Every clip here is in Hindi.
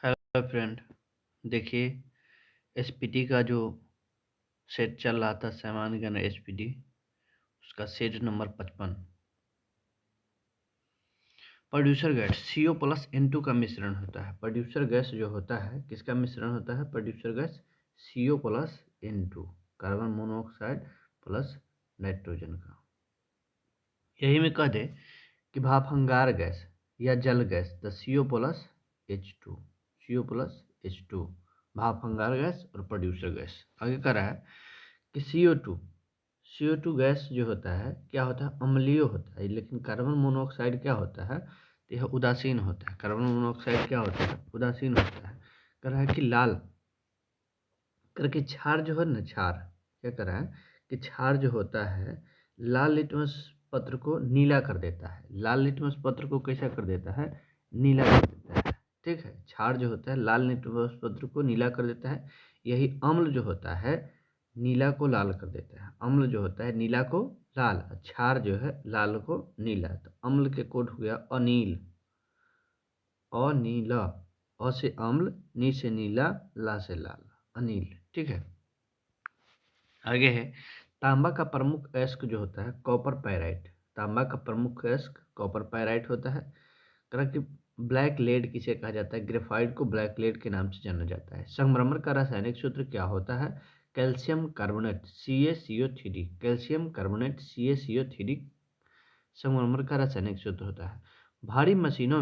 Hello friend. देखिए, एसपीटी का जो सेट चल रहा था, सामान्य ज्ञान एसपीटी, उसका set number 55। Producer gas CO plus N2 का मिश्रण होता है। प्रोड्यूसर गैस जो होता है किसका मिश्रण होता है? Producer gas CO plus N2, carbon monoxide plus nitrogen का। यही में कह दे कि भाप गैस या जल gas the CO plus H2, CO plus H2, भाप गैस और प्रोड्यूसर गैस। आगे कह रहा है कि CO2 गैस जो होता है क्या होता है? अम्लीय होता है, लेकिन कार्बन मोनोऑक्साइड क्या होता है? तो यह उदासीन होता है। कार्बन मोनोऑक्साइड क्या होता है? उदासीन होता है। कह रहा है कि लाल करके क्षार जो है ना, क्षार क्या कर रहा है कि क्षार जो होता है लाल लिटमस पत्र को नीला कर देता है। लाल लिटमस पत्र को कैसा कर देता है? नीला कर देता है। ठीक है, क्षार जो होता है लाल लिटमस पत्र को नीला कर देता है। यही अम्ल जो होता है नीला को लाल कर देता है। अम्ल जो होता है नीला को लाल, क्षार जो है लाल को नीला। तो अम्ल के कोड हो गया अनील, अनीला। अ से अम्ल, नी से नीला, ला से लाल, अनील। ठीक है, आगे है तांबा का प्रमुख अयस्क जो होता है कॉपर पायराइट। तांबा का प्रमुख अयस्क कॉपर पायराइट होता है। तरह की ब्लैक लेड किसे कहा जाता है? ग्रेफाइट को ब्लैक लेड के नाम से जाना जाता है। संगमरमर का रासायनिक सूत्र क्या होता है? Calcium carbonate CaCO3। Calcium carbonate CaCO3 संगमरमर का रासायनिक सूत्र होता है। भारी मशीनों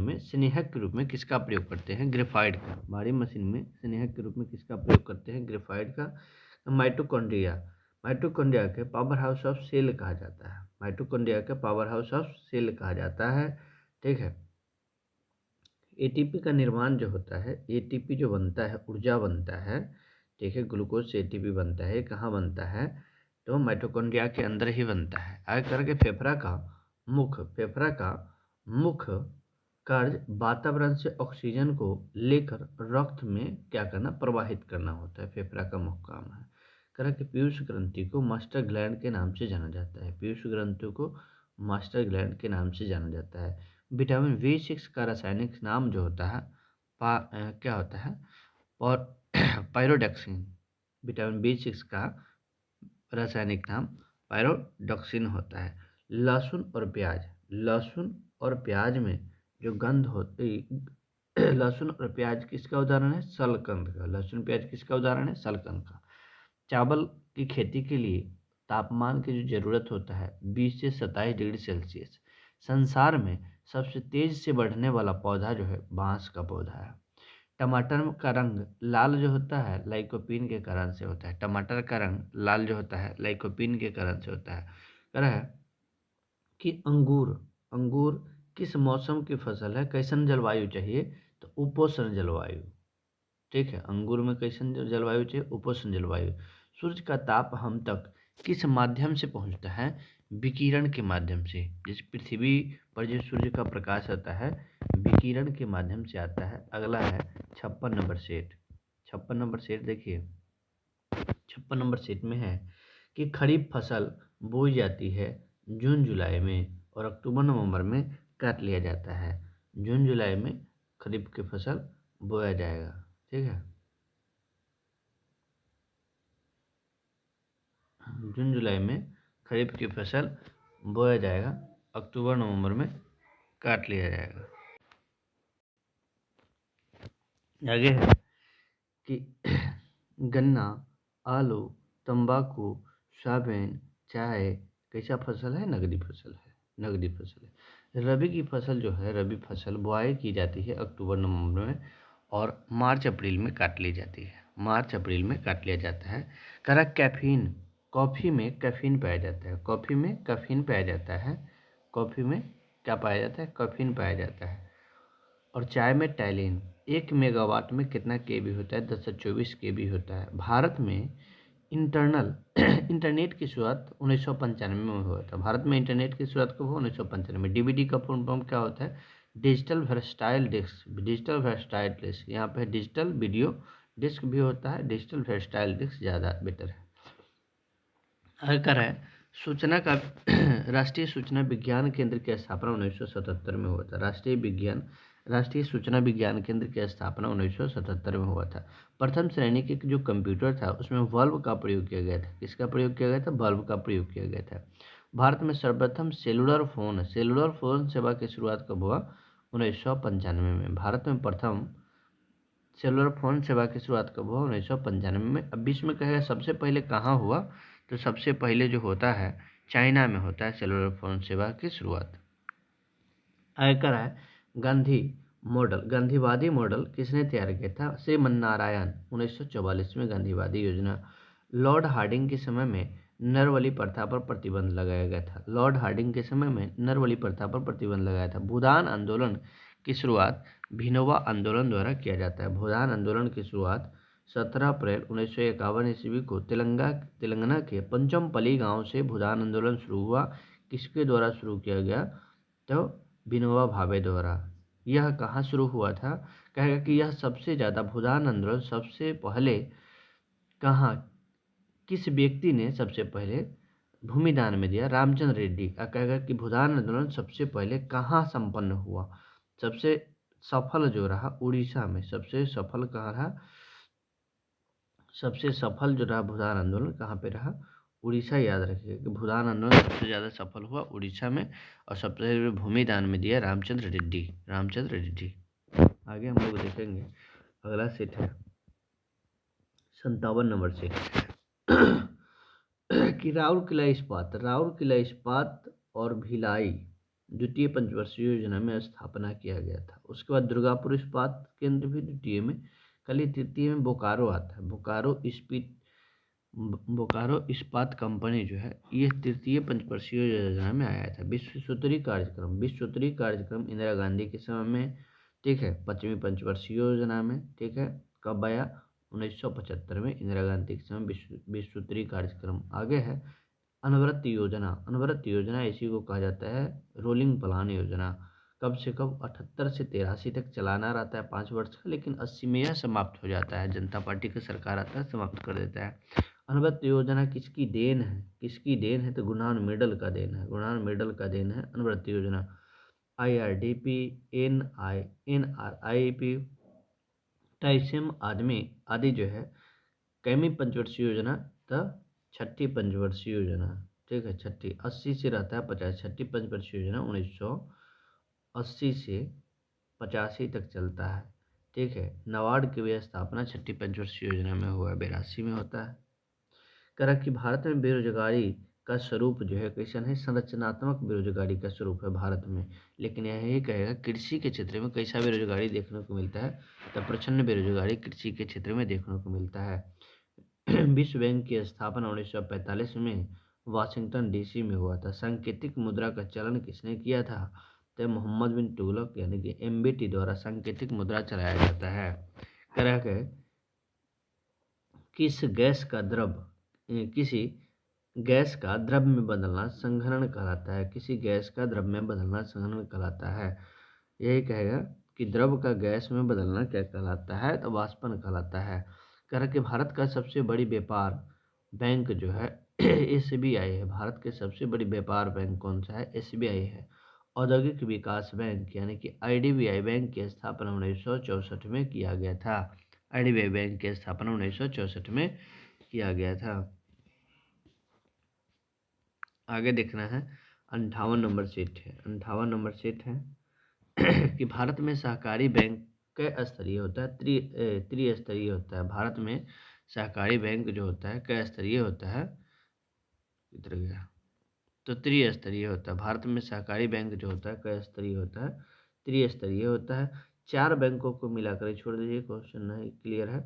में स्नेहक के रूप में किसका प्रयोग करते हैं? ग्रेफाइट का। भारी मशीन में स्नेहक के रूप में किसका प्रयोग करते हैं? ग्रेफाइट का। माइटोकॉन्ड्रिया, माइटोकॉन्ड्रिया के पावर हाउस ऑफ सेल कहा जाता है। माइटोकॉन्ड्रिया के पावर हाउस ऑफ सेल कहा जाता है। ठीक है, एटीपी का निर्माण जो होता है, एटीपी जो बनता है, ऊर्जा बनता है। ठीक है, ग्लूकोज से एटीपी बनता है। कहाँ बनता है? तो माइटोकॉन्ड्रिया के अंदर ही बनता है। आगे करके फेफड़ा का मुख्य कार्य वातावरण से ऑक्सीजन को लेकर रक्त में क्या करना? प्रवाहित करना होता है। फेफड़ा का मुख्य काम है। कह कि पीयूष ग्रंथि को मास्टर ग्लैंड के नाम से जाना जाता है। पीयूष ग्रंथि को मास्टर ग्लैंड के नाम से जाना जाता है। विटामिन B6 का रासायनिक नाम जो होता है क्या होता है? और पायरोडक्सिन। विटामिन B6 का रासायनिक नाम पायरोडक्सिन होता है। लहसुन और प्याज में जो गंध होती लहसुन और प्याज किसका उदाहरण है? शलकंद का। लहसुन प्याज किसका उदाहरण है? शलकंद का। चावल की खेती के लिए तापमान की जो जरूरत होता है 20 से 27 डिग्री सेल्सियस। संसार में सबसे तेज से बढ़ने वाला पौधा जो है बांस का पौधा है। टमाटर का रंग लाल जो होता है लाइकोपीन के कारण से होता है। टमाटर का रंग लाल जो होता है लाइकोपीन के कारण से होता है। कह रहा है कि अंगूर अंगूर किस मौसम की फसल है? कैसन जलवायु चाहिए? तो उपोष्ण जलवायु। ठीक है, अंगूर में कैसन जलवायु चाहिए? उपोष्ण जलवायु। सूर्य का ताप हम तक किस माध्यम से पहुंचता है? विकिरण के माध्यम से। जिस पृथ्वी पर जो सूर्य का प्रकाश आता है विकिरण के माध्यम से आता है। अगला है 56 नंबर सेट। 56 नंबर सेट देखिए, 56 नंबर सेट में है कि खरीफ फसल बोई जाती है जून जुलाई में और अक्टूबर नवंबर में काट लिया जाता है। जून जुलाई में खरीफ की फसल बोया जाएगा। ठीक है, जून जुलाई में खरीफ की फसल बोया जाएगा, अक्टूबर नवंबर में काट लिया जाएगा। आगे है कि गन्ना, आलू, तंबाकू, सोयाबीन, चाय कैसा फसल है? नगदी फसल है। नगदी फसल है। रबी की फसल जो है, रबी फसल बुआई की जाती है अक्टूबर नवंबर में और मार्च अप्रैल में काट ली जाती है। मार्च अप्रैल में काट लिया जाता है। करा कैफीन, कॉफ़ी में कैफीन पाया जाता है। कॉफ़ी में कैफीन पाया जाता है। कॉफ़ी में क्या पाया जाता है? कैफीन पाया जाता है। और चाय में टैलिन। 1 मेगावाट में कितना केबी होता है? 1024 केबी होता है। भारत में इंटरनेट की शुरुआत 1995 में हुआ था। भारत में इंटरनेट की शुरुआत कब हुआ? 1995 में। डीवीडी का फुल फॉर्म क्या होता है? Digital versatile disc. Digital versatile disc, यहाँ पे डिजिटल वीडियो डिस्क भी होता है। डिजिटल वर्सटाइल डिस्क ज़्यादा बेटर है। आगे है सूचना का राष्ट्रीय सूचना विज्ञान केंद्र की स्थापना 1977 में हुआ था। राष्ट्रीय सूचना विज्ञान केंद्र की स्थापना 1977 में हुआ था। प्रथम श्रेणी के जो कंप्यूटर था उसमें बल्ब का प्रयोग किया गया था। किसका प्रयोग किया गया था? बल्ब का प्रयोग किया गया था। भारत में सर्वप्रथम सेलुलर फोन सेवा की शुरुआत कब हुआ? 1995 में। भारत में प्रथम सेलुलर फोन सेवा की शुरुआत कब हुआ? 1995 में। अब विश्व में कहेगा सबसे पहले कहाँ हुआ, तो सबसे पहले जो होता है चाइना में होता है सेलुलर फोन सेवा की शुरुआत। आयकर है गांधीवादी मॉडल किसने तैयार किया था? श्रीमन्नारायण 1944 में गांधीवादी योजना। लॉर्ड हार्डिंग के समय में नरबलि प्रथा पर प्रतिबंध लगाया गया था। लॉर्ड हार्डिंग के समय में नरबलि प्रथा पर प्रतिबंध लगाया था। भूदान आंदोलन की शुरुआत विनोबा आंदोलन द्वारा किया जाता है। भूदान आंदोलन की शुरुआत 17 अप्रैल 1951 ईस्वी को तेलंगाना के पंचमपल्ली गांव से भूदान आंदोलन शुरू हुआ। किसके द्वारा शुरू किया गया? तो विनोबा भावे द्वारा। यह कहाँ शुरू हुआ था? कहेगा कि यह सबसे ज़्यादा भूदान आंदोलन सबसे पहले कहाँ, किस व्यक्ति ने सबसे पहले भूमिदान में दिया? रामचंद्र रेड्डी। कहेगा कि भूदान आंदोलन सबसे पहले कहाँ संपन्न हुआ? सबसे सफल जो रहा उड़ीसा में। सबसे सफल कहाँ रहा? सबसे सफल जो रहा भूदान आंदोलन कहाँ पे रहा? उड़ीसा। याद रखिए कि भूदान आंदोलन सबसे ज़्यादा सफल हुआ उड़ीसा में, और सबसे पहले भूमिदान में दिया रामचंद्र रेड्डी। आगे हम लोग देखेंगे, अगला सेट है 57 नंबर सेट कि राउरकेला इस्पात और भिलाई द्वितीय पंचवर्षीय योजना में स्थापना किया गया था। उसके बाद दुर्गापुर इस्पात केंद्र भी द्वितीय में, खाली तृतीय में बोकारो आता है। बोकारो इस्पात कंपनी जो है ये तृतीय पंचवर्षीय योजना में आया था। विश्व सूत्री कार्यक्रम इंदिरा गांधी के समय में, ठीक है, 5वीं पंचवर्षीय योजना में, ठीक है, कब आया? 1975 में इंदिरा गांधी के समय विश्व सूत्री कार्यक्रम। आगे है अनवरत योजना इसी को कहा जाता है रोलिंग प्लान योजना। कब से कब? 78 से 83 तक चलाना रहता है 5 वर्ष का, लेकिन 80 में यह समाप्त हो जाता है। जनता पार्टी का सरकार आता है, समाप्त कर देता है। अनवरत योजना किसकी देन है? तो गुरु नानक मेडल का देन है अनवरत योजना। IRDP, NRIP, टाइसिम आदि जो है कैमी पंचवर्षीय योजना? तो छठी पंचवर्षीय योजना, ठीक है, छठी 80 से रहता है 50। छठी पंचवर्षीय योजना 1980 से 85 तक चलता है, ठीक है। नाबार्ड की भी स्थापना छठी पंचवर्षीय योजना में हुआ, 82 में होता है। कह रहा कि भारत में बेरोजगारी का स्वरूप जो है कैसन है? संरचनात्मक बेरोजगारी का स्वरूप है भारत में। लेकिन यही कहेगा कृषि के क्षेत्र में कैसा बेरोजगारी देखने को मिलता है? तो प्रचंड बेरोजगारी कृषि के क्षेत्र में देखने को मिलता है। विश्व बैंक की स्थापना 1945 में वाशिंगटन DC में हुआ था। सांकेतिक मुद्रा का चलन किसने किया था? तो मोहम्मद बिन तुगलक यानी कि MBT द्वारा सांकेतिक मुद्रा चलाया जाता है। कह के किसी गैस का द्रव्य में बदलना संघनन कहलाता है। किसी गैस का द्रव्य में बदलना संघनन कहलाता है। यही कहेगा कि द्रव का गैस में बदलना क्या कहलाता है? तो वाष्पन कहलाता है। कह रहा कि भारत का सबसे बड़ी व्यापार बैंक जो है SBI है। भारत के सबसे बड़ी व्यापार बैंक कौन सा है? SBI है। औद्योगिक विकास बैंक यानी कि IDBI बैंक की स्थापना 1964 में किया गया था। IDBI बैंक की स्थापना 1964 में किया गया था। आगे देखना है 58 नंबर सेट है कि भारत में सहकारी बैंक कई स्तरीय होता है? त्रिस्तरीय होता है। भारत में सहकारी बैंक जो होता है कई स्तरीय होता है? किधर गया? तो त्रिस्तरीय होता है। भारत में सहकारी बैंक जो होता है कई स्तरीय होता है? त्रिस्तरीय होता है। 4 बैंकों को मिलाकर छोड़ दीजिए, क्वेश्चन नहीं क्लियर है।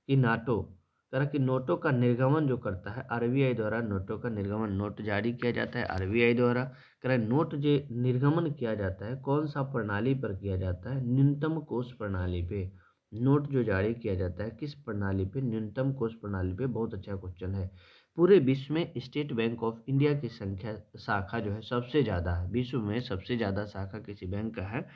कि नाटो तरह की नोटों का निर्गमन जो करता है RBI द्वारा, नोटों का निर्गमन, नोट जारी किया जाता है RBI द्वारा। कह नोट जो निर्गमन किया जाता है कौन सा प्रणाली पर किया जाता है? न्यूनतम कोष प्रणाली पे। नोट जो जारी किया जाता है किस प्रणाली पे? न्यूनतम कोष प्रणाली पे। बहुत अच्छा क्वेश्चन है। पूरे विश्व में स्टेट बैंक ऑफ इंडिया की शाखा जो है सबसे ज़्यादा है। विश्व में सबसे ज़्यादा शाखा किसी बैंक का है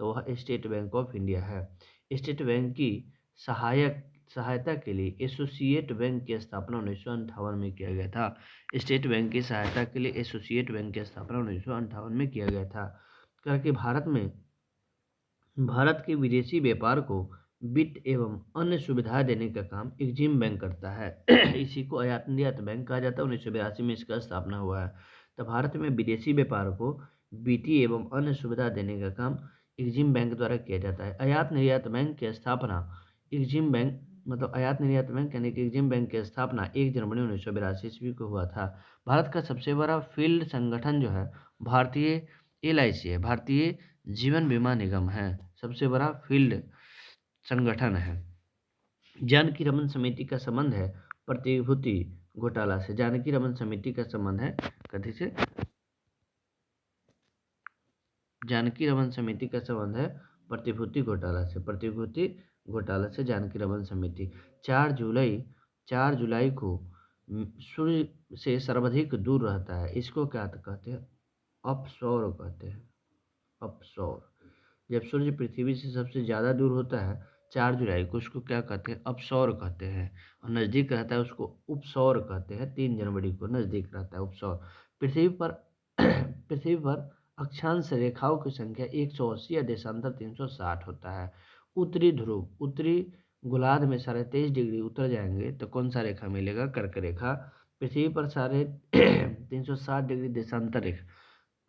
तो वह स्टेट बैंक ऑफ इंडिया है। स्टेट बैंक की सहायक सहायता के लिए एसोसिएट बैंक की स्थापना 1958 में किया गया था। स्टेट बैंक की सहायता के लिए एसोसिएट बैंक की स्थापना 1958 में किया गया था। करके भारत के विदेशी व्यापार को वित्त एवं अन्य सुविधाएं देने का काम एग्जिम बैंक करता है। इसी को आयात निर्यात बैंक कहा जाता है। 1982 में इसका स्थापना हुआ है। तो भारत में विदेशी व्यापार को वित्तीय एवं अन्य सुविधा देने का काम एग्जिम बैंक द्वारा किया जाता है। आयात निर्यात बैंक की स्थापना एग्जिम बैंक मतलब आयात निर्यात बैंक यानी कि एग्जिम बैंक की स्थापना 1 जनवरी 1982 ईस्वी को हुआ था। भारत का सबसे बड़ा फील्ड संगठन जो है भारतीय LIC है, भारतीय जीवन बीमा निगम है, सबसे बड़ा फील्ड संगठन है। जानकी रमन समिति का संबंध है प्रतिभूति घोटाला से। जानकी रमन समिति का संबंध है कथी से? जानकी रमन समिति का संबंध है प्रतिभूति घोटाला से। प्रतिभूति घोटाला से जानकी रमन समिति 4 जुलाई को सूर्य से सर्वाधिक दूर रहता है। इसको क्या कहते हैं? अपसौर कहते हैं। अपसौर। जब सूर्य पृथ्वी से सबसे ज़्यादा दूर होता है 4 जुलाई को, उसको क्या कहते हैं? अपसौर कहते हैं। और नज़दीक रहता है उसको उपसौर कहते हैं। 3 जनवरी को नज़दीक रहता है उपसौर। पृथ्वी पर अक्षांश रेखाओं की संख्या 180 या देशांतर 360 होता है। उत्तरी ध्रुव, उत्तरी गोलार्ध में 23.5 डिग्री उतर जाएंगे तो कौन सा रेखा मिलेगा? कर्क रेखा। पृथ्वी पर 360 डिग्री देशांतर रेखा।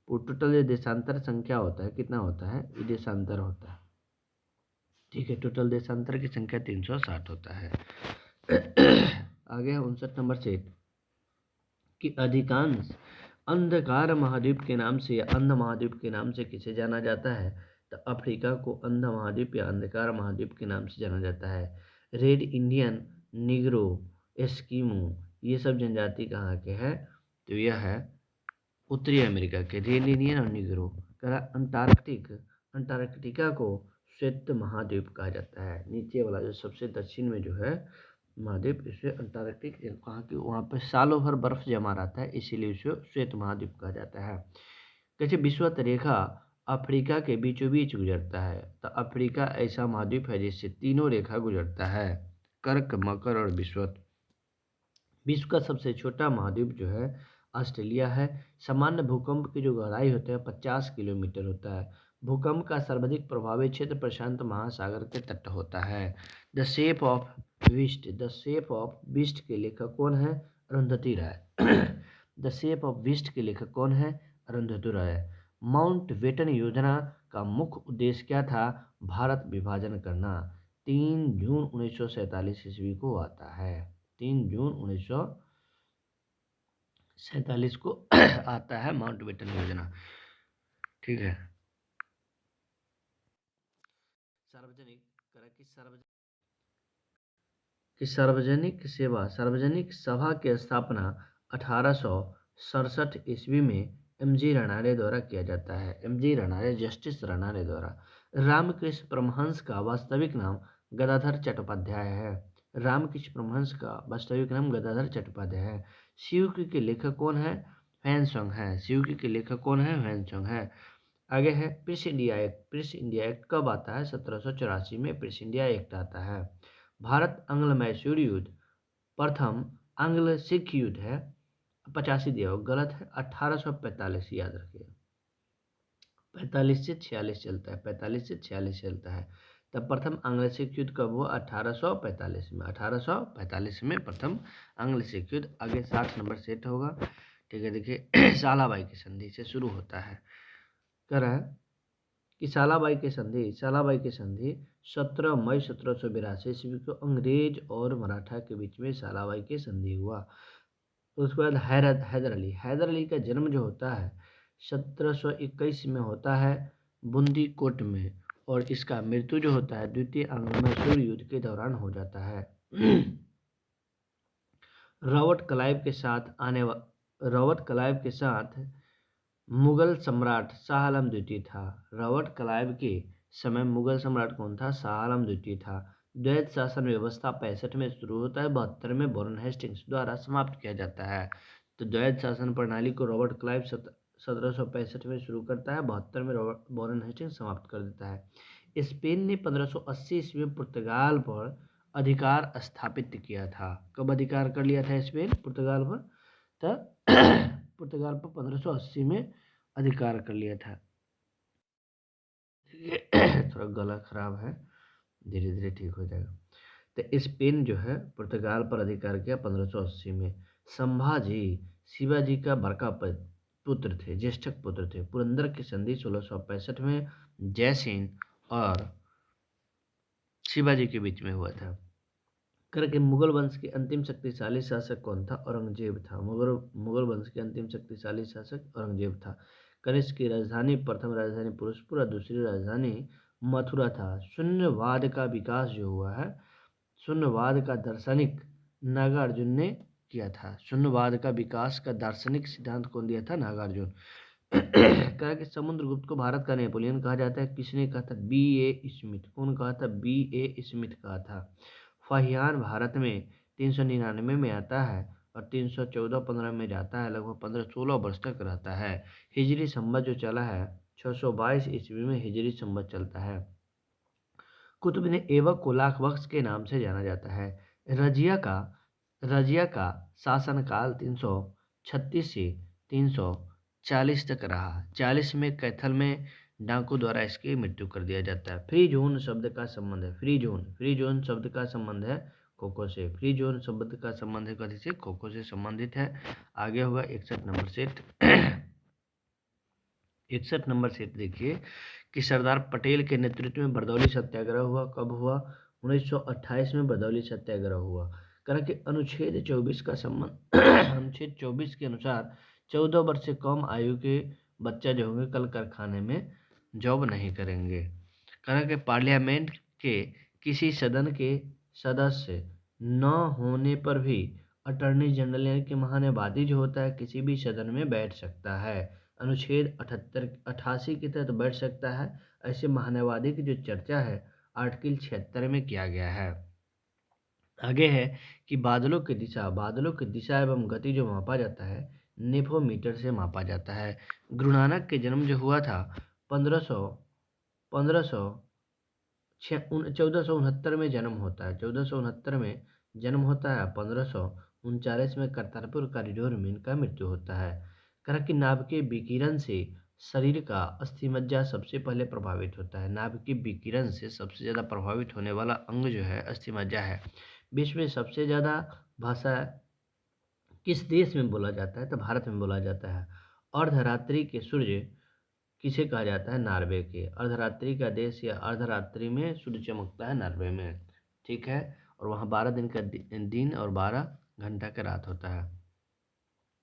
टोटल जो देशांतर संख्या होता है कितना होता है? ये देशांतर होता है, ठीक है। टोटल देशांतर की संख्या 360 होता है। आगे है 59 नंबर से कि अधिकांश अंधकार महाद्वीप के नाम से या अंध महाद्वीप के नाम से किसे जाना जाता है? तो अफ्रीका को अंध महाद्वीप या अंधकार महाद्वीप के नाम से जाना जाता है। रेड इंडियन, निग्रो, एस्किमो ये सब जनजाति कहाँ के हैं? तो यह है उत्तरी अमेरिका के। रेड इंडियन और निग्रो। अंटार्कटिका को श्वेत महाद्वीप कहा जाता है। नीचे वाला जो सबसे दक्षिण में जो है महाद्वीप, इसे अंटार्कटिक कहा कि वहाँ पे सालों भर बर्फ जमा रहता है, इसीलिए उसे श्वेत महाद्वीप कहा जाता है। कैसे विषुवत रेखा अफ्रीका के बीचों बीच गुजरता है? तो अफ्रीका ऐसा महाद्वीप है जिससे तीनों रेखा गुजरता है, कर्क, मकर और विषुवत। विश्व का सबसे छोटा महाद्वीप जो है ऑस्ट्रेलिया है। सामान्य भूकंप की जो गहराई होती है 50 किलोमीटर होता है। भूकंप का सर्वाधिक प्रभावित क्षेत्र प्रशांत महासागर के तट होता है। द शेप ऑफ बीस्ट के लेखक कौन है? अरुंधति राय। द शेप ऑफ बीस्ट के लेखक कौन है? अरुंधति राय। माउंट बेटन योजना का मुख्य उद्देश्य क्या था? भारत विभाजन करना। 3 जून 1947 ईस्वी को आता है। 3 जून 1947 को आता है माउंट बेटन योजना, ठीक है। सार्वजनिक सभा की स्थापना 1867 ईस्वी में MG रनारे द्वारा किया जाता है। MG रनारे, जस्टिस रनारे द्वारा। रामकृष्ण परमहंस का वास्तविक नाम गदाधर चट्टोपाध्याय है। रामकृष्ण परमहंस का वास्तविक नाम गदाधर चट्टोपाध्याय है। शिवकी के लेखक कौन है? ह्वेनसांग है। शिवकी के लेखक कौन है? ह्वेनसांग है। आगे है Prince India act. Prince India act कब आता है? 1784 में प्रिंस इंडिया एक्ट आता है। भारत अंग्ल मैसूर युद्ध प्रथम आंग्ल सिख युद्ध है। 85 दिया हो, गलत है। 1845 याद रखिए। 45 से 46 चलता है। 45 से 46 चलता है। तब प्रथम आंग्ल सिख युद्ध कब हुआ? 1845 में। 1845 में प्रथम आंग्ल सिख युद्ध। आगे 60 नंबर सेट होगा, ठीक है। देखिए सालाबाई की संधि से शुरू होता है। कह रहा है कि सालाबाई की संधि 17 मई 1782 ईस्वी को अंग्रेज और मराठा के बीच में सालाबाई की संधि हुआ। उसके बाद हैदर अली का जन्म जो होता है 1721 में होता है बूंदी कोट में, और इसका मृत्यु जो होता है द्वितीय आंग्ल मैसूर युद्ध के दौरान हो जाता है। रॉबर्ट क्लाइव के साथ मुगल सम्राट शाह आलम द्वितीय था। रॉबर्ट क्लाइव के समय मुगल सम्राट कौन था? शाह आलम द्वितीय था। द्वैत शासन व्यवस्था 65 में शुरू होता है, 72 में वॉरेन हेस्टिंग्स द्वारा समाप्त किया जाता है। तो द्वैत शासन प्रणाली को रॉबर्ट क्लाइव 1765 में शुरू करता है, 72 में वॉरेन हेस्टिंग्स समाप्त कर देता है। स्पेन ने 1580 ईस्वी में पुर्तगाल पर अधिकार स्थापित किया था। कब अधिकार कर लिया था स्पेन पुर्तगाल पर? तो पुर्तगाल पर 1580 में अधिकार कर लिया था। थोड़ा गला खराब है, धीरे धीरे ठीक हो जाएगा। तो स्पेन जो है पुर्तगाल पर अधिकार किया 1580 में। संभाजी शिवाजी का बड़का पुत्र थे, ज्येष्ठ पुत्र थे। पुरंदर की संधि 1665 में जयसिंह और शिवाजी के बीच में हुआ था। करके मुगल वंश के अंतिम शक्तिशाली शासक कौन था? औरंगजेब था। मुगल वंश के अंतिम शक्तिशाली शासक औरंगजेब था। कनिष्क की राजधानी, प्रथम राजधानी पुरुषपुर और दूसरी राजधानी मथुरा था। शून्यवाद का विकास जो हुआ है, शून्यवाद का दार्शनिक नागार्जुन ने किया था। शून्यवाद का विकास का दार्शनिक सिद्धांत कौन दिया था? नागार्जुन। कहा कि समुद्रगुप्त को भारत का नेपोलियन कहा जाता है। किसने कहा था? B.A. स्मिथ। कौन कहा था? B.A. स्मिथ कहा था। फाहियान भारत में 399 में आता है और 314-15 में जाता है। लगभग 15-16 वर्ष तक रहता है। हिजरी संवत जो चला है 622 ईस्वी में हिजरी संवत चलता है। कुतुब ने ऐबक को लाख वक्स के नाम से जाना जाता है। रजिया का शासनकाल 336 से 340 तक रहा। 40 में कैथल में डाकू द्वारा इसकी मृत्यु कर दिया जाता है। फ्री जोन शब्द का संबंध है, फ्री जोन शब्द का संबंध है खोखो से। फ्री जोन शब्द का संबंध है कथी से? खोखो से संबंधित है। आगे होगा 61 नंबर सेट। 61 नंबर सेट देखिए कि सरदार पटेल के नेतृत्व में बरदौली सत्याग्रह हुआ। कब हुआ? 1928 में बरदौली सत्याग्रह हुआ। कारण कि अनुच्छेद 24 का संबंध अनुच्छेद 24 के अनुसार 14 वर्ष से कम आयु के बच्चा जो होंगे कल कारखाने में जॉब नहीं करेंगे। कारण कि पार्लियामेंट के किसी सदन के सदस्य न होने पर भी अटॉर्नी जनरल यानी कि महान्यायवादी जो होता है किसी भी सदन में बैठ सकता है। अनुच्छेद 88 के तहत बैठ सकता है। ऐसे महान्यायवादी की जो चर्चा है आर्टिकल 76 में किया गया है। आगे है कि बादलों की दिशा एवं गति जो मापा जाता है नेफोमीटर से मापा जाता है। गुरु नानक के जन्म जो हुआ था 1469 में जन्म होता है। 1469 में जन्म होता है। 1539 में करतारपुर कॉरिडोर में इनका मृत्यु होता है। कहा कि नाभ के विकिरण से शरीर का अस्थिमज्जा सबसे पहले प्रभावित होता है। नाभ के विकिरण से सबसे ज़्यादा प्रभावित होने वाला अंग जो है अस्थिमज्जा है। विश्व में सबसे ज़्यादा भाषा किस देश में बोला जाता है? तो भारत में बोला जाता है। अर्धरात्रि के सूर्य किसे कहा जाता है? नॉर्वे के। अर्धरात्रि का देश या अर्धरात्रि में सूर्य चमकता है नॉर्वे में, ठीक है। और वहाँ 12 दिन का दिन और 12 घंटा का रात होता है।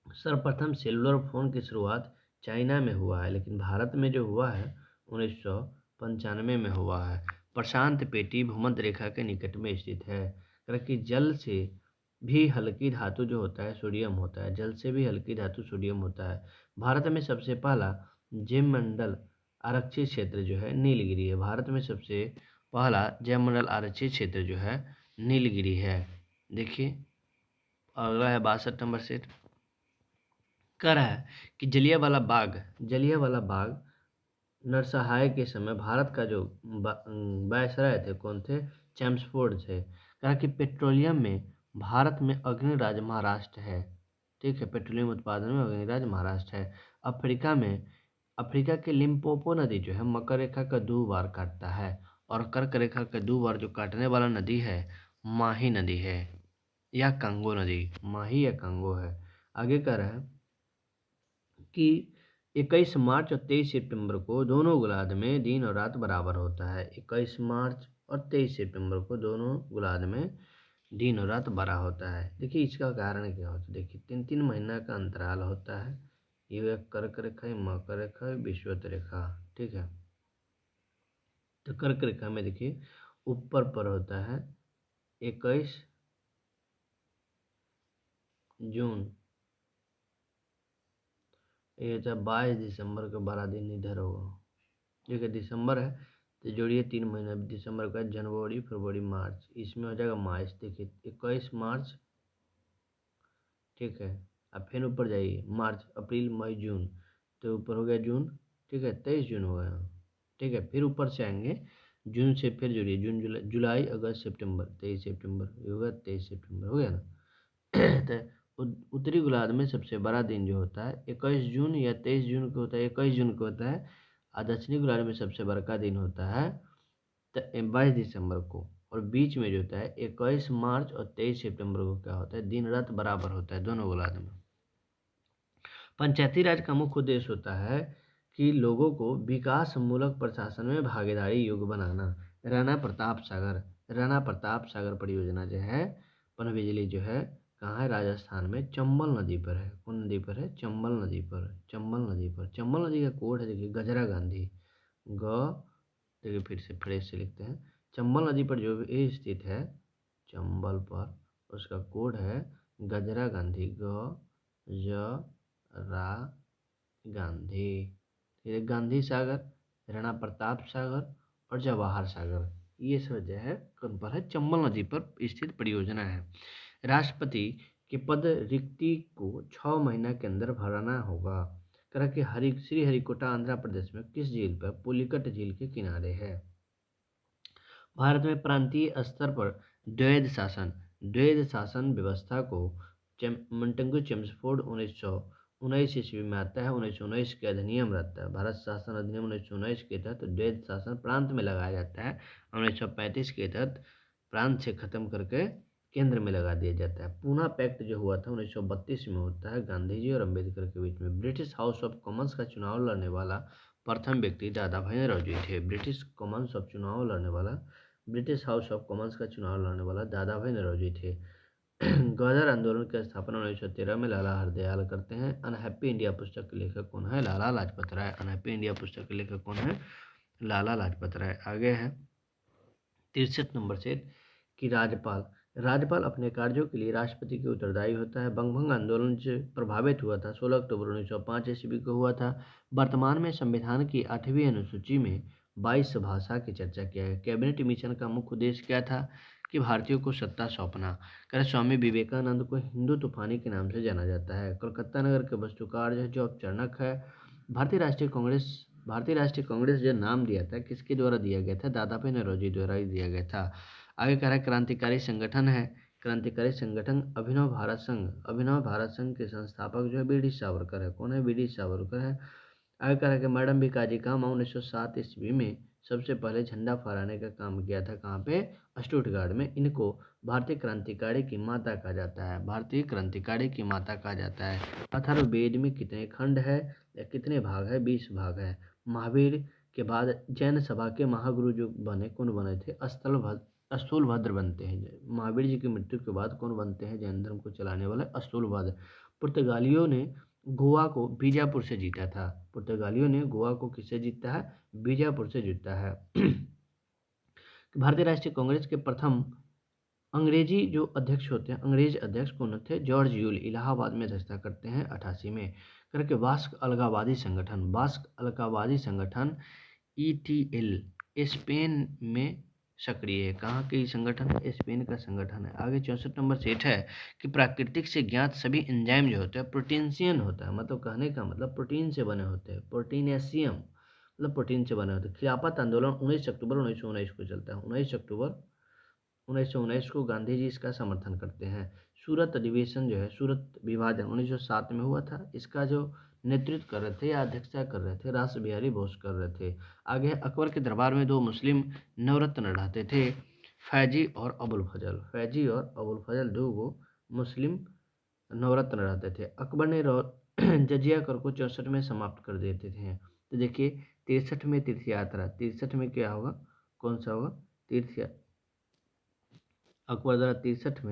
सर्वप्रथम सेलुलर फोन की शुरुआत चाइना में हुआ है, लेकिन भारत में जो हुआ है 1995 में हुआ है। प्रशांत पेटी भूमध्य रेखा के निकट में स्थित है। क्योंकि जल से भी हल्की धातु जो होता है सोडियम होता है। जल से भी हल्की धातु सोडियम होता है। भारत में सबसे पहला जैवमंडल आरक्षित क्षेत्र जो है नीलगिरी है। भारत में सबसे पहला जैवमंडल आरक्षित क्षेत्र जो है नीलगिरी है। देखिए अगला है 62 नंबर सेट। कह रहा है कि जलियांवाला बाग नरसंहार के समय भारत का जो वायसराय थे कौन थे? चैम्सफोर्ड थे। कहा कि पेट्रोलियम में भारत में अग्निराज महाराष्ट्र है, ठीक है। पेट्रोलियम उत्पादन में अग्निराज महाराष्ट्र है। अफ्रीका के लिम्पोपो नदी जो है मकर रेखा का 2 बार काटता है और कर्क रेखा का 2 बार जो काटने वाला नदी है माही नदी है या कांगो नदी, माही या कांगो है। आगे कह रहा है कि 21 मार्च और 23 सितंबर को दोनों गोलार्ध में दिन और रात बराबर होता है। 21 मार्च और 23 सितंबर को दोनों गोलार्ध में दिन और रात बड़ा होता है। देखिए इसका कारण क्या होता है? देखिए 3-3 महीना का अंतराल होता है। ये कर्क रेखा, मकर रेखा, विषुवत रेखा, ठीक है। तो कर्क रेखा में देखिए ऊपर पर होता है 21 जून, ये होता है 22 दिसंबर को 12 दिन इधर होगा, ठीक है। दिसंबर है तो जोड़िए 3 महीना, दिसंबर का जनवरी फरवरी मार्च, इसमें हो जाएगा मार्च। देखिए 21 मार्च, ठीक है। अब फिर ऊपर जाइए मार्च अप्रैल मई जून, तो ऊपर हो गया जून, ठीक है। 23 जून हो गया, ठीक है। फिर ऊपर से आएंगे जून से फिर जुड़िए, जून जुलाई जुलाई अगस्त सितंबर, 23 सितंबर होगा, 23 सितंबर हो गया ना। तो उत्तरी गोलार्ध में सबसे बड़ा दिन जो होता है 21 जून या 23 जून को होता है, 21 जून को होता है। और दक्षिणी गोलार्ध में सबसे बड़ा दिन होता है 22 दिसंबर को। और बीच में जो होता है 21 मार्च और 23 सितंबर को क्या होता है, दिन रात बराबर होता है दोनों गोलार्ध में। पंचायती राज का मुख्य उद्देश्य होता है कि लोगों को विकास मूलक प्रशासन में भागीदारी योग्य बनाना। राणा प्रताप सागर परियोजना जो है पनबिजली जो है कहाँ है, राजस्थान में चंबल नदी पर है। कौन नदी पर है, चंबल नदी पर। चंबल नदी पर, चंबल नदी का कोड है देखिए गजरा गांधी, देखिए फिर से लिखते हैं। चंबल नदी पर जो भी स्थित है चंबल पर, उसका कोड है गजरा गांधी, रा गांधी। फिर गांधी सागर, राणा प्रताप सागर और जवाहर सागर, ये सब जो है कौन पर है, चंबल नदी पर स्थित परियोजना है। राष्ट्रपति के पद रिक्ति को 6 महीना के अंदर भरना होगा। करा कि श्रीहरिकोटा आंध्र प्रदेश में किस झील पर, पुलिकट झील के किनारे है। भारत में प्रांतीय स्तर पर द्वैध शासन व्यवस्था को मोंटेगू चेम्सफोर्ड 1919 ईस्वी में आता है। 1919 के अधिनियम रहता है, भारत शासन अधिनियम 1919 के तहत द्वैध शासन प्रांत में लगाया जाता है। 1935 के तहत प्रांत से खत्म करके केंद्र में लगा दिया जाता है। पूना पैक्ट जो हुआ था 1932 में होता है, गांधी जी और अम्बेडकर के बीच में। ब्रिटिश हाउस ऑफ कॉमन्स का चुनाव लड़ने वाला प्रथम व्यक्ति दादा भाई नौरोजी थे। ब्रिटिश हाउस ऑफ कॉमन्स का चुनाव लड़ने वाला दादा भाई नौरोजी थे। गदर आंदोलन की स्थापना 1913 में लाला हरदयाल करते हैं। अनहैप्पी इंडिया पुस्तक के लेखक कौन है, लाला लाजपत राय। अनहैप्पी इंडिया पुस्तक के लेखक कौन है, लाला लाजपत राय। आगे है 63 नंबर से कि राज्यपाल अपने कार्यों के लिए राष्ट्रपति के उत्तरदायी होता है। बंगभंग आंदोलन से प्रभावित हुआ था, 16 अक्टूबर 1905 ईस्वी को हुआ था। वर्तमान में संविधान की 8वीं अनुसूची में 22 भाषा की चर्चा किया है। कैबिनेट मिशन का मुख्य उद्देश्य क्या था कि भारतीयों को सत्ता सौंपना। कर स्वामी विवेकानंद को हिंदू तूफानी के नाम से जाना जाता है। कलकत्ता नगर के वास्तुकार जो औपचारिक है। भारतीय राष्ट्रीय कांग्रेस जो नाम दिया था किसके द्वारा दिया गया था, दादा भाई नौरोजी द्वारा ही दिया गया था। आगे कह रहा है क्रांतिकारी संगठन है। क्रांतिकारी संगठन अभिनव भारत संघ के संस्थापक जो है बी डी सावरकर है। कौन है, बी डी सावरकर है। आगे कह रहा है कि मैडम भिकाजी कामा 1907 ईस्वी में सबसे पहले झंडा फहराने का काम किया था, कहाँ पे, स्टुटगार्ड में। इनको भारतीय क्रांतिकारी की माता कहा जाता है, भारतीय क्रांतिकारी की माता कहा जाता है। अथर्ववेद में कितने खंड है या कितने भाग है, 20 भाग है। महावीर के बाद जैन सभा के महागुरु जो कौन बने थे, स्थूलभद्र बनते हैं। महावीर जी की मृत्यु के बाद कौन बनते हैं जैन धर्म को चलाने वाले, स्थूलभद्र। पुर्तगालियों ने गोवा को बीजापुर से जीता था। पुर्तगालियों ने गोवा को किससे जीता है, बीजापुर से जीता है। भारतीय राष्ट्रीय कांग्रेस के प्रथम अंग्रेजी जो अध्यक्ष होते हैं, अंग्रेज अध्यक्ष कौन थे, जॉर्ज यूल, इलाहाबाद में अध्यक्षता करते हैं 88 में। करके बास्क अलगावादी संगठन ETL स्पेन में सक्रिय है। कहाँ के संगठन है, स्पेन का संगठन है। आगे 64 नंबर सेट है कि प्राकृतिक से ज्ञात सभी एंजाइम जो होते हैं प्रोटीनशियन होता है, मतलब कहने का मतलब प्रोटीन से बने होते हैं। प्रोटीनेशियम मतलब प्रोटीन से बने होते हैं। खिलाफत आंदोलन 19 अक्टूबर 1919 को चलता है। 19 अक्टूबर 1919 को गांधी जी इसका समर्थन करते हैं। सूरत अधिवेशन जो है, सूरत विभाजन 1907 में हुआ था। इसका जो नेतृत्व कर रहे थे या अध्यक्षता कर रहे थे रास बिहारी बोस कर रहे थे। आगे अकबर के दरबार में 2 मुस्लिम नवरत्न रहते थे, फैजी और अबुल फजल 2 मुस्लिम नवरत्न रहते थे। अकबर ने जजिया कर को 64 में समाप्त कर देते थे। तो देखिए 63 में तीर्थ यात्रा, 63 में क्या होगा, कौन सा होगा, तीर्थ अकबर द्वारा 63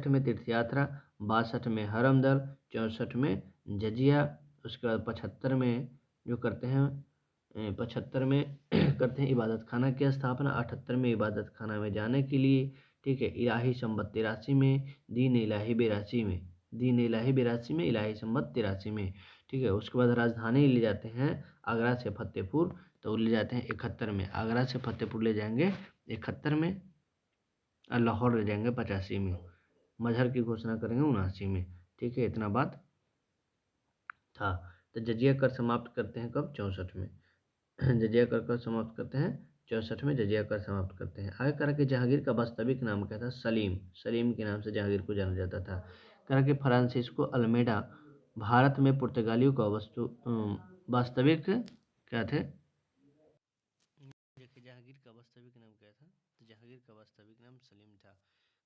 में तीर्थ यात्रा, 62 में हरमदल, 64 में जजिया। उसके बाद 75 में जो करते हैं 75 में करते हैं इबादत खाना की स्थापना। 78 में इबादत खाना में जाने के लिए, ठीक है, इलाही संबत 83 में, दीन इलाही 82 में, इलाही संबत 83 में, ठीक है। उसके बाद राजधानी ले जाते हैं आगरा से फतेहपुर, तो ले जाते हैं 71 में। आगरा से फतेहपुर ले जाएंगे 71 में, और लाहौर ले जाएंगे 85 में। मजहर की घोषणा करेंगे 79 में, ठीक है। इतना बात था। तो जजिया कर समाप्त करते हैं कब, 64 में। जजिया कर कब समाप्त करते हैं, 64 में जजिया कर समाप्त करते हैं। आगे करा कि जहांगीर का वास्तविक नाम क्या था? सलीम। सलीम के नाम से जहांगीर को जाना जाता था। करा कि फ्रांसिस्को अल्मेडा भारत में पुर्तगालियों का वास्तविक क्या थे? देखिए जहांगीर का वास्तविक नाम क्या था? तो जहांगीर का वास्तविक नाम सलीम था।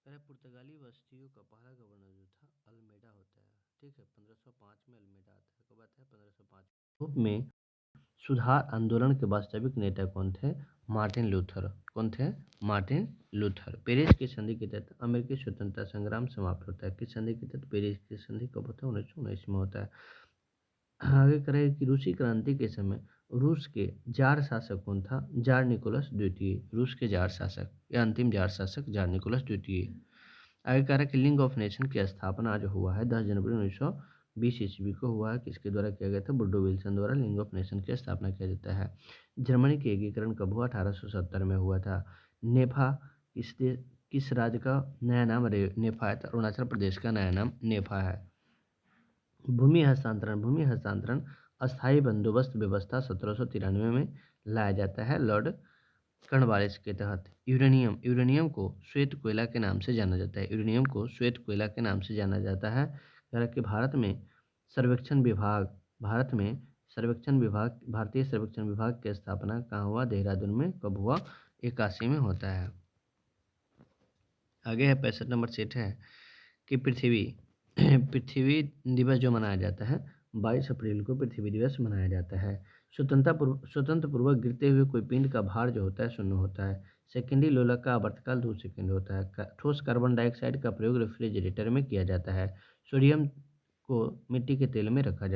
करा पुर्तगाली बस्तियों का पहला गवर्नर जो था अल्मेडा होता है। ठीक है, 1505 में अल्मेडा आता है। कब आता है? 1505 में। सुधार आंदोलन के वास्तविक नेता कौन थे? Martin Luther. कौन थे? Martin Luther. पेरिस की संधि के तहत अमेरिकी स्वतंत्रता संग्राम समाप्त होता है। किस संधि के तहत? पेरिस की संधि कब होता है? 1919 में होता है। आगे करें कि रूसी क्रांति के समय रूस के जार शासक कौन था? जार निकोलस द्वितीय। रूस के जार शासक या अंतिम जार शासक जार निकोलस द्वितीय। आगे कह रहा है कि लीग ऑफ नेशन की स्थापना जो हुआ है 10 जनवरी 1920 ईस्वी को हुआ है। किसके द्वारा किया गया था? वुडरो विल्सन द्वारा लीग ऑफ नेशन की स्थापना किया जाता है। जर्मनी के एकीकरण कब हुआ? 1870 में हुआ था। नेफा किस राज्य का नया नाम नेफा है? अरुणाचल प्रदेश का नया नाम नेफा है। भूमि हस्तांतरण अस्थायी बंदोबस्त व्यवस्था 1793 में लाया जाता है लॉर्ड कर्नवालिस के तहत। यूरेनियम को श्वेत कोयला के नाम से जाना जाता है। यूरेनियम को श्वेत कोयला के नाम से जाना जाता है। कि भारत में भारतीय सर्वेक्षण विभाग की स्थापना कहाँ हुआ? देहरादून में। कब हुआ? 81 में होता है। आगे है 65 नंबर सेट है कि पृथ्वी दिवस जो मनाया जाता है 22 अप्रैल को पृथ्वी दिवस मनाया जाता है। स्वतंत्र पूर्वक गिरते हुए कोई पिंड का भार जो होता है 0 होता है। सेकेंडरी लोलक का आवर्तकाल 2 सेकंड होता है। ठोस कार्बन डाइऑक्साइड का प्रयोग रेफ्रिजरेटर में किया जाता है। सोडियम को मिट्टी के तेल में रखा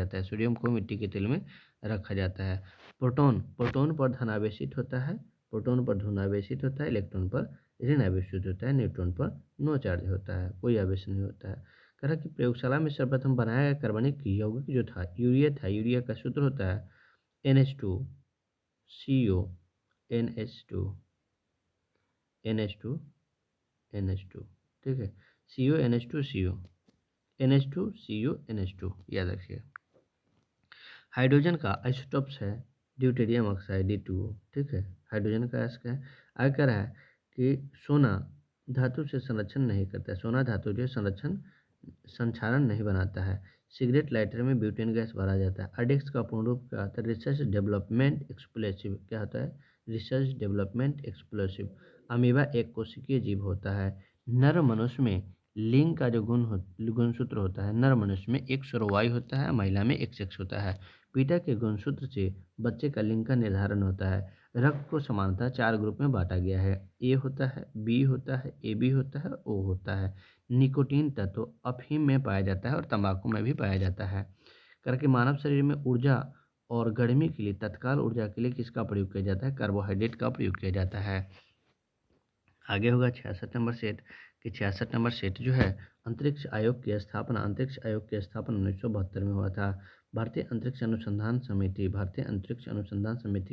जाता है। प्रोटॉन पर धनावेशित होता है। इलेक्ट्रॉन पर ऋण आवेशित होता है। न्यूट्रॉन पर नो चार्ज होता है, कोई आवेश नहीं होता है। कह रहा कि प्रयोगशाला में सर्वप्रथम बनाया गया कार्बनिक यौगिक जो था यूरिया का सूत्र होता है NH2CO NH2 ठीक है, NH2CO याद रखिए। हाइड्रोजन का आइसोटोप्स है ड्यूटेरियम ऑक्साइड D2O। ठीक है, हाइड्रोजन का इसका है। आगे कह रहा है कि सोना धातु से संरक्षण नहीं करता है। सोना धातु जो संक्षारण नहीं बनाता है। सिगरेट लाइटर में ब्यूटेन गैस भरा जाता है। अडेक्स का पूर्ण रूप क्या होता है? Research development explosive. क्या होता है? Research development explosive. अमीबा एक कोशिकीय जीव होता है। नर मनुष्य में लिंग का जो गुणसूत्र होता है, नर मनुष्य में एक स्वरवायु होता है, महिला में एक सेक्स होता है। पिता के गुणसूत्र से बच्चे का लिंग का निर्धारण होता है। रक्त को समानतः 4 ग्रुप में बांटा गया है। ए होता है, बी होता है, AB होता है, O होता है। निकोटीन तत्व अफीम में पाया जाता है और तंबाकू में भी पाया जाता है। करके मानव शरीर में ऊर्जा और गर्मी के लिए, तत्काल ऊर्जा के लिए किसका प्रयोग किया जाता है? कार्बोहाइड्रेट का प्रयोग किया जाता है। आगे होगा 66 नंबर सेट कि 66 नंबर सेट जो है अंतरिक्ष आयोग की स्थापना 1972 में हुआ था। भारतीय अंतरिक्ष अनुसंधान समिति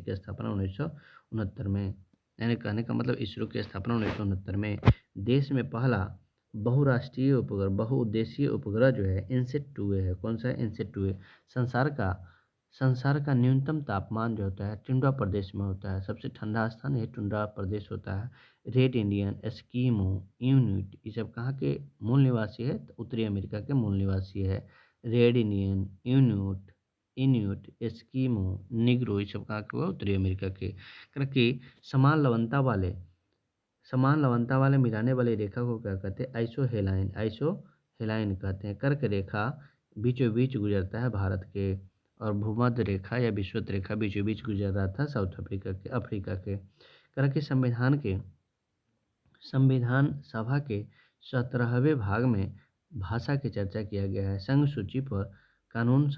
की स्थापना 1969 में, यानी कहने का मतलब इसरो की स्थापना 1969 में। देश में पहला बहुउद्देशीय उपग्रह जो है इनसेट 2A है। कौन सा है? इनसेट 2A। संसार का न्यूनतम तापमान जो होता है टुंड्रा प्रदेश में होता है। सबसे ठंडा स्थान ये टुंड्रा प्रदेश होता है। रेड इंडियन, एस्कीमो, इनुइट ये सब कहाँ के मूल निवासी है? तो उत्तरी अमेरिका के मूल निवासी है। Red Indian, Inuit, Eskimo, Negro ये सब कहाँ के हुआ? उत्तरी अमेरिका के। क्योंकि समान लवणता वाले मिलाने वाली रेखा को क्या कहते हैं? आइसोहेलाइन कहते हैं। कर्क रेखा बीचों बीच गुजरता है भारत के, और भूमध्य रेखा या विषुवत रेखा बीचों बीच गुजर रहा था साउथ अफ्रीका के। कर्क के संविधान सभा के 17वें भाग में भाषा की चर्चा किया गया है। संघ सूची पर कानून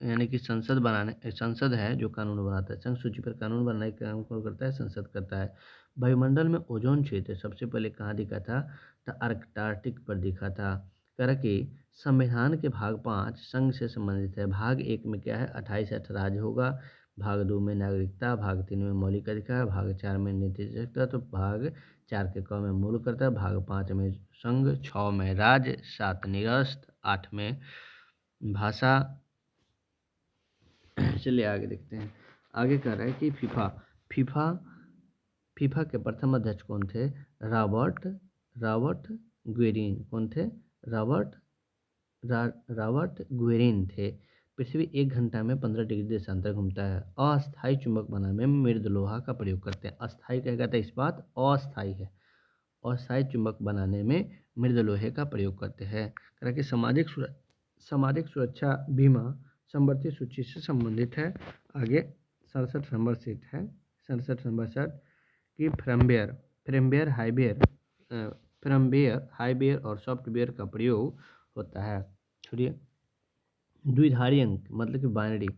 यानी कि संसद है जो कानून बनाता है। संघ सूची पर कानून बनाने का काम कौन करता है? संसद करता है। वायुमंडल में ओजोन क्षेत्र सबसे पहले कहाँ दिखा था? तो अंटार्कटिक पर दिखा था। करके संविधान के भाग 5 संघ से संबंधित है। भाग 1 में क्या है? 28 राज्य होगा। भाग 2 में नागरिकता, भाग 3 में मौलिक अधिकार, भाग 4 में नीति सकता, तो भाग 4 के क में मूल करता, भाग 5 में संघ, 6 में राज्य, 7 निरस्त, 8 में भाषा। चलिए आगे देखते हैं। आगे कह रहा है कि फीफा फीफा के प्रथम अध्यक्ष कौन थे? Robert Robert ग्वेरिन। कौन थे? रॉबर्ट ग्वेरिन थे। पृथ्वी 1 घंटा में 15 डिग्री देशांतर घूमता है। अस्थायी चुंबक बनाने में मृद लोहा का प्रयोग करते हैं। अस्थायी क्या कहता है? इस्पात अस्थायी है। अस्थायी चुंबक बनाने में मृद लोहे का प्रयोग करते हैं। कि सामाजिक सुरक्षा बीमा समवर्ती सूची से संबंधित है। आगे 67 नंबर सीट है। 67 नंबर सेट कि फ्रमवेयर हार्डवेयर और सॉफ्टवेयर का प्रयोग होता है। छोड़िए, द्विधारी अंक मतलब कि बाइनरी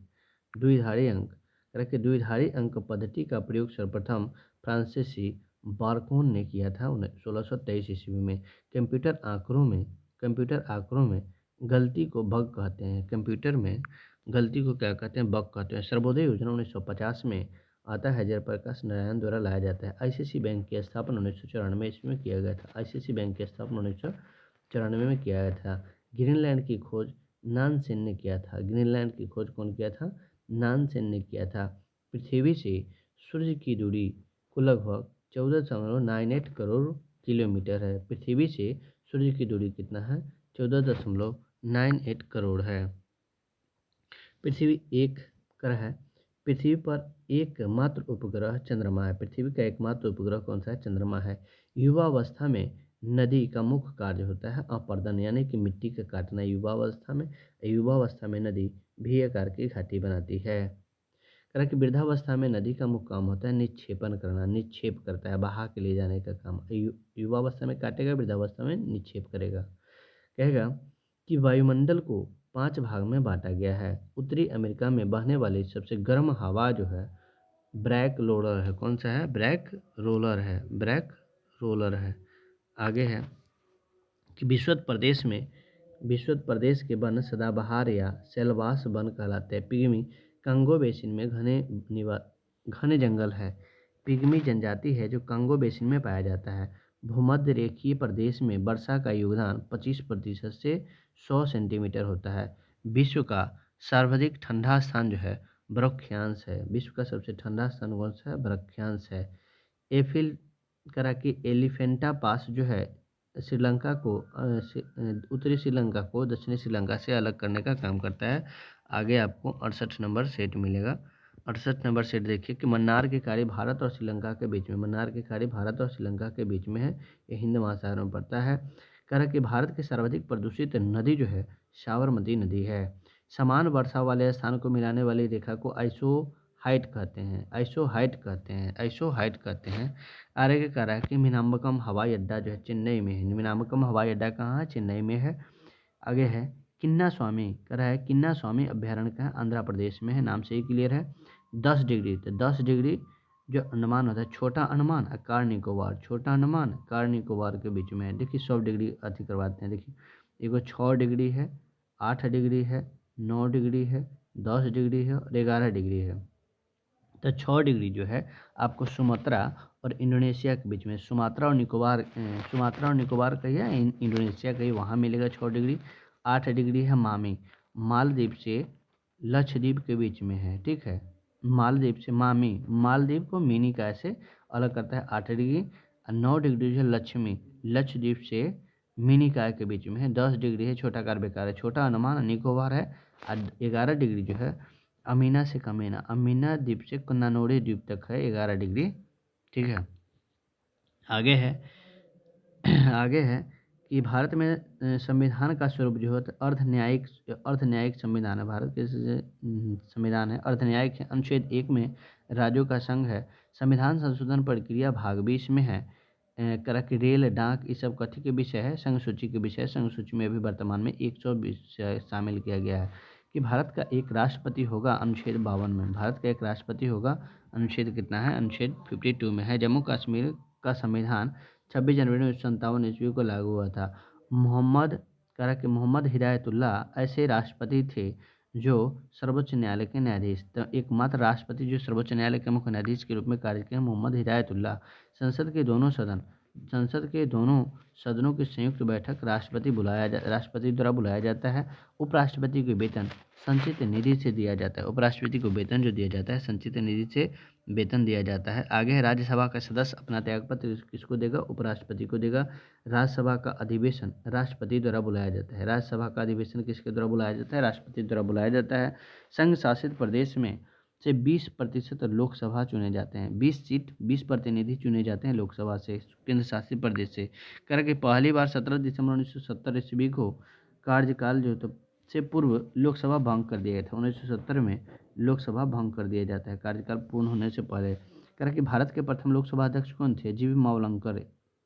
द्विधारी अंक करके द्विधारी अंक पद्धति का प्रयोग सर्वप्रथम फ्रांसीसी बारकोन ने किया था 1623 ईस्वी में। कंप्यूटर आंकड़ों में गलती को बग कहते हैं। कंप्यूटर में गलती को क्या कहते हैं? बग कहते हैं। सर्वोदय योजना 1950 में आता है, जयप्रकाश नारायण द्वारा लाया जाता है। आईसीआईसीआई बैंक की स्थापना 1994 ईस्वी में किया गया था। आईसीआईसीआई बैंक की स्थापना 1994 में किया गया था। ग्रीनलैंड की खोज नानसेन ने किया था। ग्रीनलैंड की खोज कौन किया था? नानसेन ने किया था। पृथ्वी से सूर्य की दूरी को लगभग 14.98 करोड़ किलोमीटर है। पृथ्वी से सूर्य की दूरी कितना है? 14.98 करोड़ है। पृथ्वी एक ग्रह है। पृथ्वी पर एकमात्र उपग्रह चंद्रमा है। पृथ्वी का एकमात्र उपग्रह कौन सा है? चंद्रमा है। युवावस्था में नदी का मुख्य कार्य होता है अपर्दन, यानी कि मिट्टी का काटना। युवावस्था में नदी भी आकार की घाटी बनाती है। कारण कि वृद्धावस्था में नदी का मुख्य काम होता है निक्षेपण करना। निक्षेप करता है, बहा के ले जाने का काम। युवावस्था में काटेगा, वृद्धावस्था में निक्षेप करेगा। कहेगा कि वायुमंडल को 5 भाग में बांटा गया है। उत्तरी अमेरिका में बहने वाली सबसे गर्म हवा जो है ब्रैक रोलर है। कौन सा है? ब्रैक रोलर है। आगे है कि विश्वत प्रदेश के वन सदाबहार या शैलवास वन कहलाते हैं। पिग्मी कांगो बेसिन में घने जंगल है। पिग्मी जनजाति है जो कांगो बेसिन में पाया जाता है। भूमध्य रेखीय प्रदेश में वर्षा का योगदान 25% से 100 सेंटीमीटर होता है। विश्व का सर्वाधिक ठंडा स्थान जो है ब्रह्मयांश है। विश्व का सबसे ठंडा स्थान कौन सा है? ब्रह्मयांश है। एफिल करा कि एलिफेंटा पास जो है श्रीलंका को उत्तरी श्रीलंका को दक्षिणी श्रीलंका से अलग करने का काम करता है। आगे आपको 68 नंबर सेट मिलेगा। 68 नंबर सेट देखिए कि मन्नार की खाड़ी भारत और श्रीलंका के बीच में है। ये हिंद महासागर में पड़ता है। कह रहा कि भारत की सर्वाधिक प्रदूषित नदी जो है साबरमती नदी है। समान वर्षा वाले स्थान को मिलाने वाली रेखा को आइसोहाइट कहते हैं। आगे कह रहा है कि मीनामकम हवाई अड्डा जो है चेन्नई में है। मीनामकम हवाई अड्डा कहाँ है? चेन्नई में है। आगे है किन्ना स्वामी, कह रहा है किन्ना स्वामी अभ्यारण्य का है आंध्र प्रदेश में है। नाम से ही क्लियर है। 10 डिग्री, तो 10 डिग्री जो अंडमान होता है छोटा अंडमान और कार निकोबार के बीच में है। देखिए 100 डिग्री अति करवाते हैं। देखिए एगो 6 डिग्री है, 8 डिग्री है, 9 डिग्री है, 10 डिग्री है और 11 डिग्री है। तो 6 डिग्री जो है आपको सुमात्रा और इंडोनेशिया के बीच में, सुमात्रा और निकोबार कहिए इंडोनेशिया कहिए, वहाँ मिलेगा 6 डिग्री। 8 डिग्री है मालदीव से लक्षद्वीप के बीच में है। ठीक है, मालदीव को मिनी काय से अलग करता है 8 डिग्री। और 9 डिग्री जो है लक्षद्वीप से मिनी काय के बीच में है। 10 डिग्री है छोटा कार बेकार है, छोटा अंडमान निकोबार है। और 11 डिग्री जो है अमीना से कमीना, अमीना द्वीप से कन्नानोरी द्वीप तक है 11 डिग्री। ठीक है, आगे है कि भारत में संविधान का स्वरूप जो है अर्धन्यायिक संविधान है। भारत के संविधान है अर्धन्यायिक है। अनुच्छेद 1 में राज्यों का संघ है। संविधान संशोधन प्रक्रिया भाग 20 में है। करा कि रेल डाक ये सब कथी के विषय है? संघ सूची के विषय। संघ सूची में अभी वर्तमान में 120 शामिल किया गया है। कि भारत का एक राष्ट्रपति होगा अनुच्छेद 52 में। भारत का एक राष्ट्रपति होगा अनुच्छेद कितना है? अनुच्छेद 52 में है। जम्मू कश्मीर का संविधान 26 जनवरी 1957 ईस्वी को लागू हुआ था। मोहम्मद हिदायतुल्लाह ऐसे राष्ट्रपति थे जो सर्वोच्च न्यायालय के न्यायाधीश, तो एकमात्र राष्ट्रपति जो सर्वोच्च न्यायालय के मुख्य न्यायाधीश के रूप में कार्य किए मोहम्मद हिदायतुल्लाह। संसद के दोनों सदनों की संयुक्त बैठक राष्ट्रपति द्वारा बुलाया जाता है। उपराष्ट्रपति को वेतन संचित निधि से दिया जाता है। उपराष्ट्रपति को वेतन जो दिया जाता है संचित निधि से वेतन दिया जाता है। आगे है राज्यसभा का सदस्य अपना त्यागपत्र किसको देगा? उपराष्ट्रपति को देगा। राज्यसभा का अधिवेशन राष्ट्रपति द्वारा बुलाया जाता है। राज्यसभा का अधिवेशन किसके द्वारा बुलाया जाता है? राष्ट्रपति द्वारा बुलाया जाता है। संघ शासित प्रदेश में से 20% लोकसभा चुने जाते हैं। 20 सीट 20 प्रतिनिधि चुने जाते हैं लोकसभा से, केंद्र शासित प्रदेश से। कह कि पहली बार 17 दिसंबर 1970 ईस्वी को कार्यकाल जो तो से पूर्व लोकसभा भंग कर दिया गया था। 1970 में लोकसभा भंग कर दिया जाता है कार्यकाल पूर्ण होने से पहले। कह कि भारत के प्रथम लोकसभा अध्यक्ष कौन थे? जीवी मावलंकर,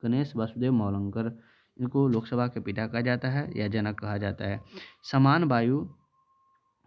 गणेश वासुदेव मावलंकर। इनको लोकसभा के पिता कहा जाता है या जनक कहा जाता है। समान वायु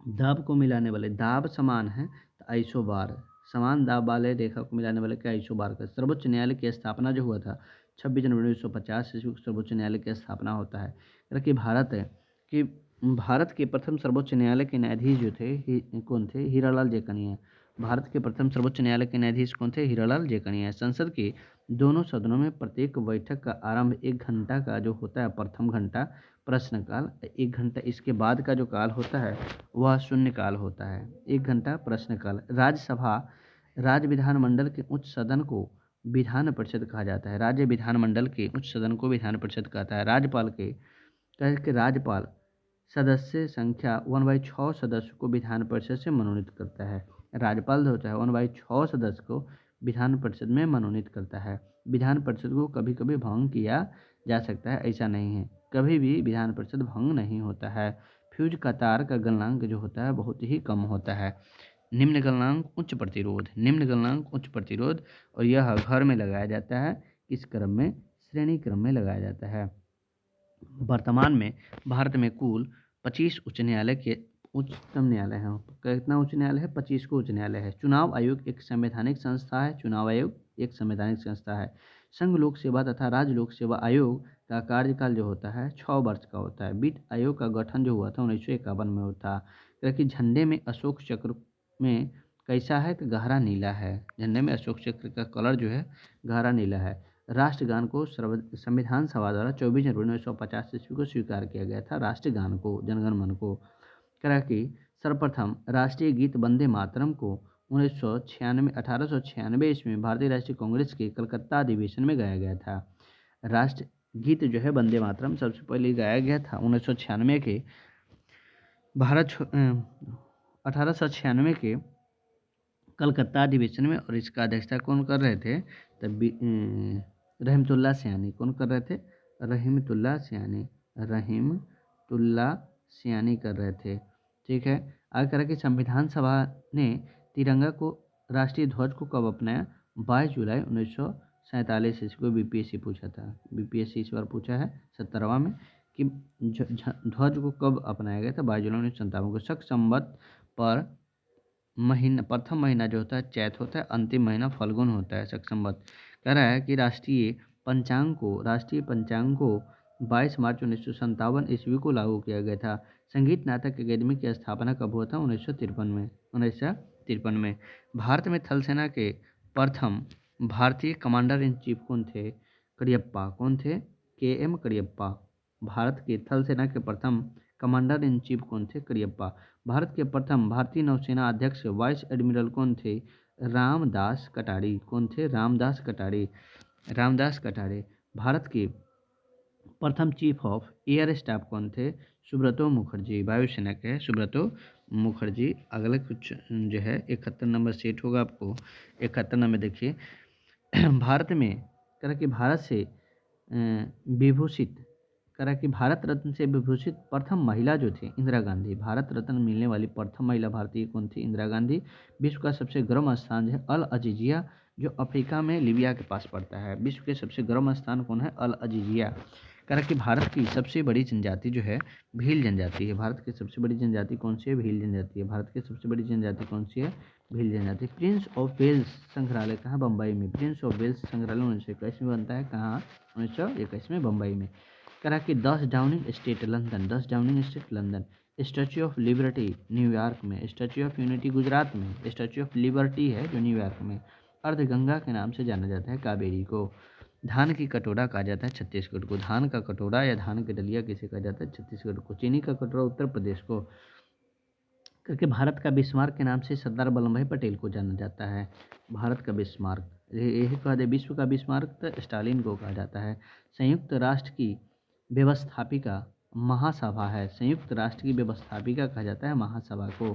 दाब को मिलाने वाले, दाब समान है तो आइसोबार, समान दाब वाले रेखा को मिलाने वाले क्या? आइसोबार का। सर्वोच्च न्यायालय की स्थापना जो हुआ था 26 जनवरी 1950 ईस्वी को सर्वोच्च न्यायालय की स्थापना होता है। कि भारत है कि भारत के प्रथम सर्वोच्च न्यायालय के न्यायाधीश जो थे कौन थे? हीरालाल जेकनिया। भारत के प्रथम सर्वोच्च न्यायालय के न्यायाधीश कौन थे? हीरालाल जेकनिया। संसद के दोनों सदनों में प्रत्येक बैठक का आरंभ 1 घंटा का जो होता है प्रथम घंटा प्रश्नकाल, 1 घंटा इसके बाद का जो काल होता है वह शून्यकाल होता है। 1 घंटा प्रश्नकाल। राज्यसभा राज्य विधानमंडल के उच्च सदन को विधान परिषद कहा जाता है। राज्य विधानमंडल के उच्च सदन को विधान परिषद कहता है। राज्यपाल सदस्य संख्या 1/6 सदस्य को विधान परिषद से मनोनीत करता है। राज्यपाल जो होता है 1/6 सदस्य को विधान परिषद में मनोनीत करता है। विधान परिषद को कभी कभी भंग किया जा सकता है, ऐसा नहीं है, कभी भी विधान परिषद भंग नहीं होता है। फ्यूज का तार का गलनांक जो होता है बहुत ही कम होता है। निम्न गलनांक उच्च प्रतिरोध, निम्न गलनांक उच्च प्रतिरोध, और यह घर में लगाया जाता है किस क्रम में? श्रेणी क्रम में लगाया जाता है। वर्तमान में भारत में कुल 25 उच्च न्यायालय के उच्चतम न्यायालय हैं। कितना उच्च न्यायालय है? 25 को उच्च न्यायालय है। चुनाव आयोग एक संवैधानिक संस्था है। चुनाव आयोग एक संवैधानिक संस्था है। संघ लोक सेवा तथा राज्य लोक सेवा आयोग का कार्यकाल जो होता है 6 वर्ष का होता है। वित्त आयोग का गठन जो हुआ था 1951 में था। क्योंकि झंडे में अशोक चक्र में कैसा है? तो गहरा नीला है। झंडे में अशोक चक्र का कलर जो है गहरा नीला है। राष्ट्रगान को संविधान सभा द्वारा 24 जनवरी 1950 ईस्वी को स्वीकार किया गया था। राष्ट्रगान को, जनगण मन को। करा कि सर्वप्रथम राष्ट्रीय गीत वंदे मातरम को 1896 ईस्वी में भारतीय राष्ट्रीय कांग्रेस के कलकत्ता अधिवेशन में गाया गया था। राष्ट्र गीत जो है वंदे मातरम सबसे पहले गाया गया था 1996 के भारत 1896 के कलकत्ता अधिवेशन में। और इसका अध्यक्षता कौन कर रहे थे? तब रहमतुल्लाह सयानी। कौन कर रहे थे? रहमतुल्लाह सयानी कर रहे थे। ठीक है। आगे कह रहा कि संविधान सभा ने तिरंगा को, राष्ट्रीय ध्वज को कब अपनाया? 22 जुलाई 1947 ईस्वी को बीपीएससी पूछा था। बीपीएससी इस बार पूछा है 17वां में कि ध्वज को कब अपनाया गया था? 22 जुलाई 1957 को। शक संवत पर महीना, प्रथम महीना जो होता है चैत होता है, अंतिम महीना फल्गुन होता है। शक संवत कह रहा है कि राष्ट्रीय पंचांग को 22 मार्च 1957 ईस्वी को लागू किया गया था। संगीत नाटक अकेदमी की स्थापना कब हुआ था? 1953 में। भारत में थल सेना के प्रथम भारतीय कमांडर इन चीफ कौन थे? करियप्पा। कौन थे? KM करियप्पा। भारत के थल सेना के प्रथम कमांडर इन चीफ कौन थे? करियप्पा। भारत के प्रथम भारतीय नौसेना अध्यक्ष वाइस एडमिरल कौन थे? रामदास कटारी। कौन थे? रामदास कटारे। भारत के प्रथम चीफ ऑफ एयर स्टाफ कौन थे? सुब्रतो मुखर्जी। वायुसेना के सुब्रतो मुखर्जी। अगले कुछ जो है 71 नंबर सेट होगा आपको। 71 नंबर देखिए भारत में कह कि भारत से विभूषित कि भारत रत्न से विभूषित प्रथम महिला जो थी इंदिरा गांधी। भारत रत्न मिलने वाली प्रथम महिला भारतीय कौन थी? इंदिरा गांधी। विश्व का सबसे गर्म स्थान है अल अजीजिया, जो अफ्रीका में लीबिया के पास पड़ता है। विश्व के सबसे गर्म स्थान कौन है? अल अजीजिया। कह कि भारत की सबसे बड़ी जनजाति जो है भील जनजाति है। भारत की सबसे बड़ी जनजाति कौन सी है? भील जनजाति है। भारत की सबसे बड़ी जनजाति कौन सी है? भील जनजाति। प्रिंस ऑफ वेल्स संग्रहालय कहाँ? बम्बई में। प्रिंस ऑफ वेल्स संग्रहालय 1921 में बनता है। कहाँ? 1921 में बम्बई में। करा कि 10 Downing street London, statue of liberty New York में, स्टैच्यू ऑफ यूनिटी गुजरात में, स्टैच्यू ऑफ लिबर्टी है जो न्यूयॉर्क में। अर्धगंगा के नाम से जाना जाता है कावेरी को। धान की कटोरा कहा जाता है छत्तीसगढ़ को। धान का कटोरा या धान की डलिया किसे कहा जाता है? छत्तीसगढ़ को। चीनी का कटोरा उत्तर प्रदेश को। करके भारत का बिस्मार्क के नाम से सरदार वल्लभ भाई पटेल को जाना जाता है। भारत का बिस्मार्क, यही कहा जाए विश्व का बिस्मार्क तो स्टालिन को कहा जाता है। संयुक्त राष्ट्र की व्यवस्थापिका महासभा है। संयुक्त राष्ट्र की व्यवस्थापिका कहा जाता है महासभा को।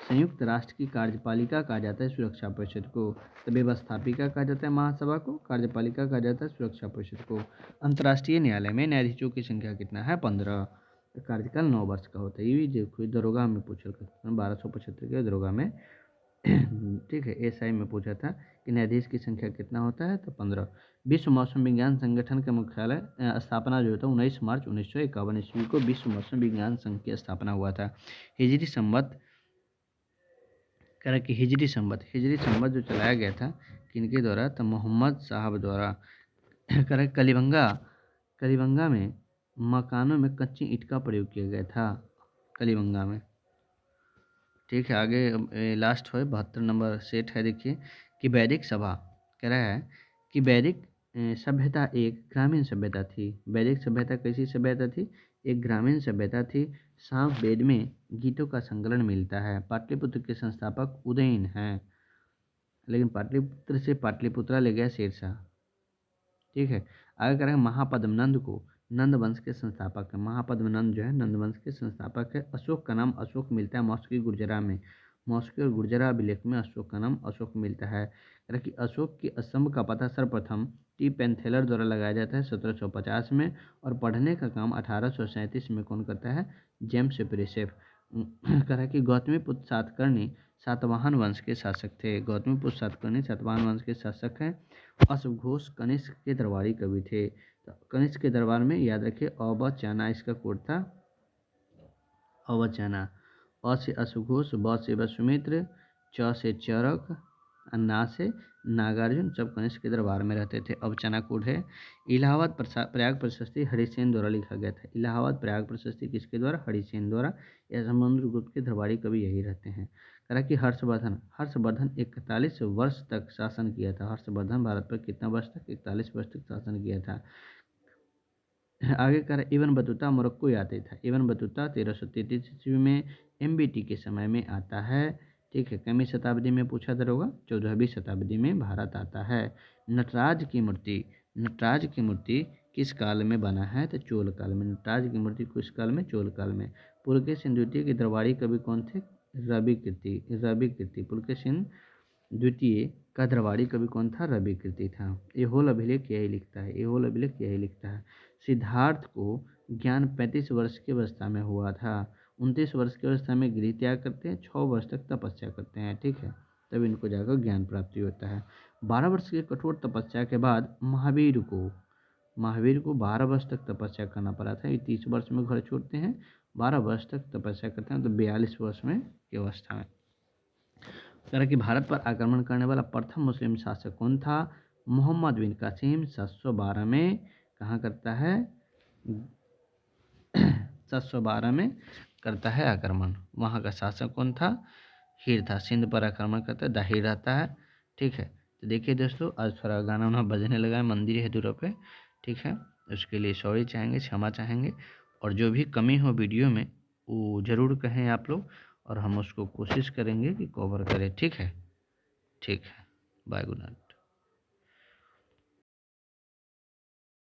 संयुक्त राष्ट्र की कार्यपालिका कहा जाता है सुरक्षा परिषद को। तो व्यवस्थापिका कहा जाता है महासभा को, कार्यपालिका कहा जाता है सुरक्षा परिषद को। अंतर्राष्ट्रीय न्यायालय में न्यायाधीशों की संख्या कितना है? 15। कार्यकाल 9 वर्ष का होता है। ये भी देखो दरोगा में पूछा 1275 के दरोगा में ठीक है, एसआई में पूछा था कि न्यायाधीश की संख्या कितना होता है? तो 15। विश्व मौसम विज्ञान संगठन का मुख्यालय स्थापना जो था 19 मार्च 1951 ईस्वी को विश्व मौसम विज्ञान संघ की स्थापना हुआ था। हिजरी संवत हिजरी संवत जो चलाया गया था किनके द्वारा? तो मोहम्मद साहब द्वारा। कलीबंगा में मकानों में कच्ची ईंट का प्रयोग किया गया था, कलीबंगा में। ठीक है, आगे लास्ट है 72 नंबर सेट है। देखिए कि वैदिक सभा कह रहा है कि वैदिक सभ्यता एक ग्रामीण सभ्यता थी। वैदिक सभ्यता कैसी सभ्यता थी? एक ग्रामीण सभ्यता थी। साम वेद में गीतों का संकलन मिलता है। पाटलिपुत्र के संस्थापक उदयन हैं, लेकिन पाटलिपुत्र से पाटलिपुत्रा ले गया शेरशाह। ठीक है, आगे करेंगे महापद्मनंद को नंद वंश के संस्थापक है। महापद्मनंद जो है नंद वंश के संस्थापक है। अशोक का नाम अशोक मिलता है मौसिकी गुर्जरा में। मौसिकी और गुर्जरा अभिलेख में अशोक का नाम अशोक मिलता है। कि अशोक के स्तंभ का पता सर्वप्रथम टी पेंथेलर द्वारा लगाया जाता है 1750 में, और पढ़ने का काम 1837 में कौन करता है? जेम्स प्रिसेफ। कह कि गौतमीपुत्र सातकर्णी सातवाहन वंश के शासक थे। गौतमीपुत्र सातकर्णी सातवाहन वंश के शासक हैं। अश्वघोष कनिष्क के दरबारी कवि थे। तो कनिष्क के दरबार में याद रखिए अवचाना इसका कोड था, अवचाना। अ से अश्वघोष, ब से वसुमित्र, च से चरक, ना से नागार्जुन, सब कनिष्क के दरबार में रहते थे। अवचाना कोड है। इलाहाबाद प्रयाग प्रशस्ति हरिसेन द्वारा लिखा गया था। इलाहाबाद प्रयाग प्रशस्ति किसके द्वारा? हरिसेन द्वारा। यह समुद्रगुप्त के दरबारी कवि यही रहते हैं। कहा कि हर्षवर्धन 41 वर्ष तक शासन किया था। हर्षवर्धन भारत पर कितना वर्ष तक? 41 वर्ष तक शासन किया था। आगे कर इब्न बतूता मोरक्को आते था। इब्न बतूता 1333 ईस्वी में एमबीटी के समय में आता है। ठीक है, कमी शताब्दी में पूछा दरोगा? 14वीं शताब्दी में भारत आता है। नटराज की मूर्ति किस काल में बना है? तो चोल काल में। नटराज की मूर्ति किस काल में? चोल काल में। पुलकेशिन द्वितीय के दरबारी कवि कौन थे? रवि कीर्ति। पुलकेशिन द्वितीय का दरबारी कवि कौन था? रवि कीर्ति था। एहोल अभिलेख यही लिखता है। सिद्धार्थ को ज्ञान 35 वर्ष की अवस्था में हुआ था। 29 वर्ष की अवस्था में गृह त्याग करते हैं, 6 वर्ष तक तपस्या करते हैं। ठीक है, तब इनको जाकर ज्ञान प्राप्ति होता है। 12 वर्ष की कठोर तपस्या के बाद महावीर को 12 वर्ष तक तपस्या करना पड़ा था। ये 30 वर्ष में घर छोड़ते हैं, 12 वर्ष तक तपस्या करते हैं, तो 42 वर्ष में की अवस्था में। कह कि भारत पर आक्रमण करने वाला प्रथम मुस्लिम शासक कौन था? मोहम्मद बिन कासिम 712 में कहाँ करता है? 712 में करता है आक्रमण। वहाँ का शासक कौन था? हीर था। सिंध पर आक्रमण करता है, दाहिर रहता है। ठीक है, तो देखिए दोस्तों आज थोड़ा गाना वाना बजने लगा है मंदिर है दूरों पे। ठीक है, उसके लिए सॉरी चाहेंगे, क्षमा चाहेंगे, और जो भी कमी हो वीडियो में वो ज़रूर कहें आप लोग, और हम उसको कोशिश करेंगे कि कवर करें। ठीक है, बाय, गुड नाइट।